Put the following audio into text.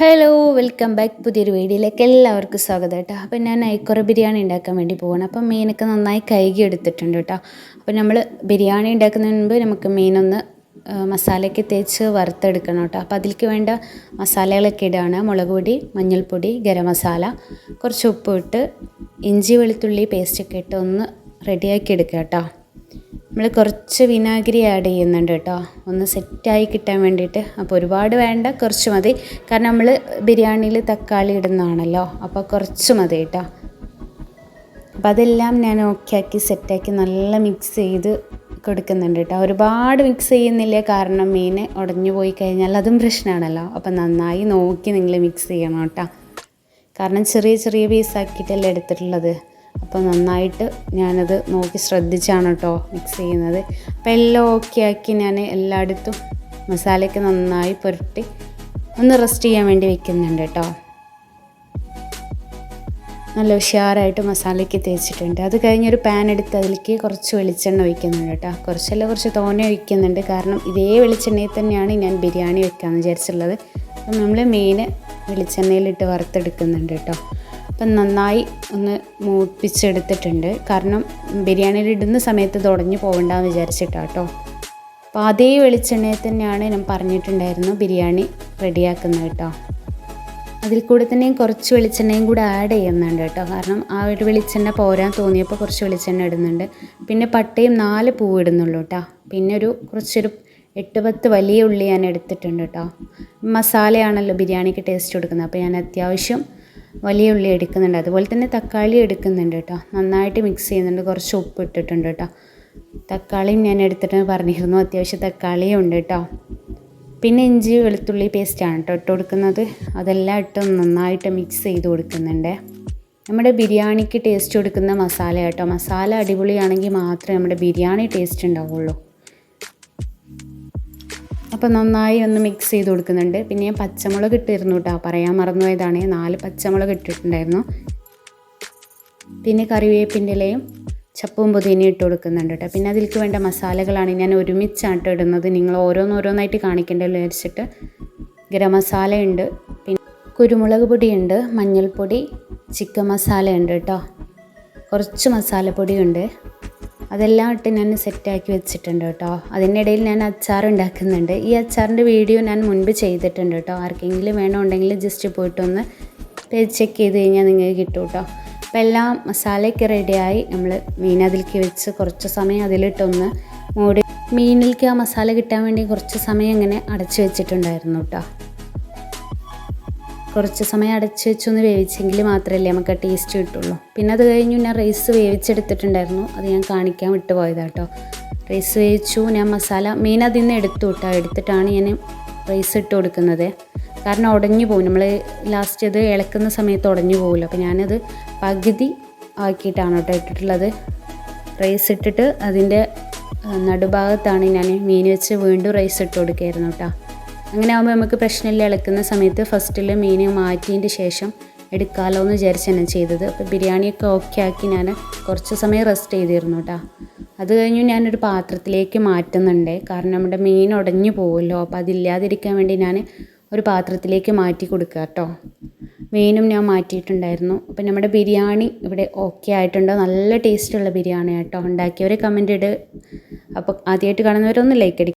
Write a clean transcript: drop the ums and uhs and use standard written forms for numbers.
Hello welcome back. പുതിയൊരു വീഡിയോയിലേക്ക് എല്ലാവർക്കും സ്വാഗതം കേട്ടോ. അപ്പോൾ ഞാൻ ഐക്കുറ ബിരിയാണി ഉണ്ടാക്കാൻ വേണ്ടി പോവാണ്. അപ്പം മീനൊക്കെ നന്നായി കഴുകി എടുത്തിട്ടുണ്ട് കേട്ടോ. അപ്പോൾ നമ്മൾ ബിരിയാണി ഉണ്ടാക്കുന്നതിന് മുൻപ് നമുക്ക് മീനൊന്ന് മസാലയ്ക്ക് തേച്ച് വറുത്തെടുക്കണം കേട്ടോ. അപ്പോൾ അതിലേക്ക് വേണ്ട മസാലകളൊക്കെ ഇടുകയാണ്. മുളക് പൊടി, മഞ്ഞൾപ്പൊടി, ഗരം മസാല, കുറച്ച് ഉപ്പ് ഇട്ട് ഇഞ്ചി വെളുത്തുള്ളി പേസ്റ്റൊക്കെ ഇട്ട് ഒന്ന് റെഡിയാക്കി എടുക്കുക കേട്ടോ. നമ്മൾ കുറച്ച് വിനാഗിരി ആഡ് ചെയ്യുന്നുണ്ട് കേട്ടോ, ഒന്ന് സെറ്റായി കിട്ടാൻ വേണ്ടിയിട്ട്. അപ്പോൾ ഒരുപാട് വേണ്ട, കുറച്ച് മതി. കാരണം നമ്മൾ ബിരിയാണിയിൽ തക്കാളി ഇടുന്നതാണല്ലോ, അപ്പോൾ കുറച്ച് മതി കേട്ടോ. അപ്പോൾ അതെല്ലാം ഞാൻ ഓക്കെ ആക്കി സെറ്റാക്കി നല്ല മിക്സ് ചെയ്ത് കൊടുക്കുന്നുണ്ട് കേട്ടോ. ഒരുപാട് മിക്സ് ചെയ്യുന്നില്ല, കാരണം മീൻ ഉടഞ്ഞു പോയി കഴിഞ്ഞാൽ അതും പ്രശ്നമാണല്ലോ. അപ്പോൾ നന്നായി നോക്കി നിങ്ങൾ മിക്സ് ചെയ്യണം കേട്ടോ, കാരണം ചെറിയ ചെറിയ പീസാക്കിയിട്ടല്ലേ എടുത്തിട്ടുള്ളത്. അപ്പോൾ നന്നായിട്ട് ഞാനത് നോക്കി ശ്രദ്ധിച്ചാണ് കേട്ടോ മിക്സ് ചെയ്യുന്നത്. അപ്പോൾ എല്ലാം ഓക്കെ ആക്കി ഞാൻ എല്ലായിടത്തും മസാലയൊക്കെ നന്നായി പുരട്ടി ഒന്ന് റെസ്റ്റ് ചെയ്യാൻ വേണ്ടി വെക്കുന്നുണ്ട് കേട്ടോ. നല്ല ഉഷാറായിട്ട് മസാലയ്ക്ക് തേച്ചിട്ടുണ്ട്. അത് കഴിഞ്ഞൊരു പാൻ എടുത്ത് അതിലേക്ക് കുറച്ച് വെളിച്ചെണ്ണ ഒഴിക്കുന്നുണ്ട് കേട്ടോ. കുറച്ച് തോനെ ഒഴിക്കുന്നുണ്ട്, കാരണം ഇതേ വെളിച്ചെണ്ണയിൽ തന്നെയാണ് ഞാൻ ബിരിയാണി വെക്കാമെന്ന് വിചാരിച്ചിട്ടുള്ളത്. അപ്പം നമ്മൾ മീൻ വെളിച്ചെണ്ണയിലിട്ട് വറുത്തെടുക്കുന്നുണ്ട് കേട്ടോ. അപ്പം നന്നായി ഒന്ന് മൂപ്പിച്ചെടുത്തിട്ടുണ്ട്, കാരണം ബിരിയാണിയിൽ ഇടുന്ന സമയത്ത് ഇത് ഉടഞ്ഞു പോകണ്ടെന്ന് വിചാരിച്ചിട്ടാണ് കേട്ടോ. അപ്പോൾ അതേ വെളിച്ചെണ്ണയിൽ തന്നെയാണ് ഞാൻ പറഞ്ഞിട്ടുണ്ടായിരുന്നു ബിരിയാണി റെഡിയാക്കുന്നത് കേട്ടോ. അതിൽ കൂടെ തന്നെ കുറച്ച് വെളിച്ചെണ്ണയും കൂടെ ആഡ് ചെയ്യുന്നുണ്ട് കേട്ടോ, കാരണം ആ ഒരു വെളിച്ചെണ്ണ പോരാൻ തോന്നിയപ്പോൾ കുറച്ച് വെളിച്ചെണ്ണ ഇടുന്നുണ്ട്. പിന്നെ പട്ടയും 4 പൂവ് ഇടുന്നുള്ളൂ കേട്ടോ. പിന്നെ കുറച്ചൊരു 8-10 വലിയ ഉള്ളി ഞാൻ എടുത്തിട്ടുണ്ട് കേട്ടോ. മസാലയാണല്ലോ ബിരിയാണിക്ക് ടേസ്റ്റ് കൊടുക്കുന്നത്, അപ്പോൾ ഞാൻ അത്യാവശ്യം വലിയ ഉള്ളി എടുക്കുന്നുണ്ട്. അതുപോലെ തന്നെ തക്കാളി എടുക്കുന്നുണ്ട് കേട്ടോ. നന്നായിട്ട് മിക്സ് ചെയ്യുന്നുണ്ട്. കുറച്ച് ഉപ്പ് ഇട്ടിട്ടുണ്ട് കേട്ടോ. തക്കാളിയും ഞാൻ എടുത്തിട്ട് പറഞ്ഞിരുന്നു, അത്യാവശ്യം തക്കാളിയും ഉണ്ട് കേട്ടോ. പിന്നെ ഇഞ്ചി വെളുത്തുള്ളി പേസ്റ്റാണ് കേട്ടോ ഇട്ട് കൊടുക്കുന്നത്. അതെല്ലാം ഇട്ട് നന്നായിട്ട് മിക്സ് ചെയ്ത് കൊടുക്കുന്നുണ്ട്. നമ്മുടെ ബിരിയാണിക്ക് ടേസ്റ്റ് കൊടുക്കുന്ന മസാല കേട്ടോ. മസാല അടിപൊളിയാണെങ്കിൽ മാത്രമേ നമ്മുടെ ബിരിയാണി ടേസ്റ്റ് ഉണ്ടാവുള്ളൂ. അപ്പോൾ നന്നായി ഒന്ന് മിക്സ് ചെയ്ത് കൊടുക്കുന്നുണ്ട്. പിന്നെ ഞാൻ പച്ചമുളക് ഇട്ടിരുന്നു കേട്ടോ, പറയാൻ മറന്നുപോയതാണ്. 4 പച്ചമുളക് ഇട്ടിട്ടുണ്ടായിരുന്നു. പിന്നെ കറിവേപ്പിൻ്റെ ഇലയും ചപ്പും പുതിനയും ഇട്ട് കൊടുക്കുന്നുണ്ട് കേട്ടോ. പിന്നെ അതിലേക്ക് വേണ്ട മസാലകളാണ് ഞാൻ ഒരുമിച്ചാണ് ഇടുന്നത്. നിങ്ങൾ ഓരോന്നായിട്ട് കാണിക്കേണ്ടല്ലോ വിചാരിച്ചിട്ട്. ഗരം മസാല ഉണ്ട്, പിന്നെ കുരുമുളക് പൊടിയുണ്ട്, മഞ്ഞൾപ്പൊടി, ചിക്കൻ മസാല ഉണ്ട് കേട്ടോ, കുറച്ച് മസാലപ്പൊടിയുണ്ട്. അതെല്ലാം ഇട്ട് ഞാൻ സെറ്റാക്കി വെച്ചിട്ടുണ്ട് കേട്ടോ. അതിൻ്റെ ഇടയിൽ ഞാൻ അച്ചാർ ഉണ്ടാക്കുന്നുണ്ട്. ഈ അച്ചാറിൻ്റെ വീഡിയോ ഞാൻ മുൻപ് ചെയ്തിട്ടുണ്ട് കേട്ടോ. ആർക്കെങ്കിലും വേണമെന്നുണ്ടെങ്കിൽ ജസ്റ്റ് പോയിട്ടൊന്ന് പേജ് ചെക്ക് ചെയ്ത് കഴിഞ്ഞാൽ നിങ്ങൾക്ക് കിട്ടും കേട്ടോ. അപ്പോൾ എല്ലാം മസാലയൊക്കെ റെഡിയായി നമ്മൾ മീൻ അതിലേക്ക് വെച്ച് കുറച്ച് സമയം അതിലിട്ടൊന്ന് മൂടി, മീനിലേക്ക് ആ മസാല കിട്ടാൻ വേണ്ടി കുറച്ച് സമയം ഇങ്ങനെ അടച്ച് വെച്ചിട്ടുണ്ടായിരുന്നു കേട്ടോ. കുറച്ച് സമയം അടച്ച് വെച്ചൊന്ന് വേവിച്ചെങ്കിൽ മാത്രമല്ലേ നമുക്ക് ആ ടേസ്റ്റ് കിട്ടുള്ളൂ. പിന്നെ അത് കഴിഞ്ഞ് ഞാൻ റൈസ് വേവിച്ചെടുത്തിട്ടുണ്ടായിരുന്നു, അത് ഞാൻ കാണിക്കാൻ വിട്ടുപോയതാണ് കേട്ടോ. റൈസ് വേവിച്ചു, ഞാൻ മീൻ അതിൽ നിന്ന് എടുത്തിട്ടാണ് ഞാൻ റൈസ് ഇട്ട് കൊടുക്കുന്നത്. കാരണം ഉടഞ്ഞു പോകും, നമ്മൾ ലാസ്റ്റ് അത് ഇളക്കുന്ന സമയത്ത് ഉടഞ്ഞു പോകുമല്ലോ. അപ്പോൾ ഞാനത് പകുതി ആക്കിയിട്ടാണ് കേട്ടോ ഇട്ടിട്ടുള്ളത്. റൈസ് ഇട്ടിട്ട് അതിൻ്റെ നടുഭാഗത്താണ് ഞാൻ മീൻ വെച്ച് വീണ്ടും റൈസ് ഇട്ട് കൊടുക്കുകയായിരുന്നു കേട്ടോ. അങ്ങനെ ആകുമ്പോൾ നമുക്ക് പ്രശ്നമില്ല. ഇളക്കുന്ന സമയത്ത് ഫസ്റ്റിൽ മീൻ മാറ്റിയതിൻ്റെ ശേഷം എടുക്കാമല്ലോ എന്ന് വിചാരിച്ചാണ് ഞാൻ ചെയ്തത്. അപ്പോൾ ബിരിയാണിയൊക്കെ ഓക്കെ ആക്കി ഞാൻ കുറച്ച് സമയം റെസ്റ്റ് ചെയ്തിരുന്നു കേട്ടോ. അത് കഴിഞ്ഞ് ഞാനൊരു പാത്രത്തിലേക്ക് മാറ്റുന്നുണ്ട്, കാരണം നമ്മുടെ മീൻ ഉടഞ്ഞു പോകുമല്ലോ. അപ്പോൾ അതില്ലാതിരിക്കാൻ വേണ്ടി ഞാൻ ഒരു പാത്രത്തിലേക്ക് മാറ്റി കൊടുക്കുക കേട്ടോ. മീനും ഞാൻ മാറ്റിയിട്ടുണ്ടായിരുന്നു. അപ്പോൾ നമ്മുടെ ബിരിയാണി ഇവിടെ ഓക്കെ ആയിട്ടുണ്ടോ? നല്ല ടേസ്റ്റുള്ള ബിരിയാണി കേട്ടോ. ഉണ്ടാക്കിയവരെ കമൻറ്റ് ഇട്. അപ്പോൾ ആദ്യമായിട്ട് കാണുന്നവരൊന്ന് ലൈക്ക് അടിക്കുക.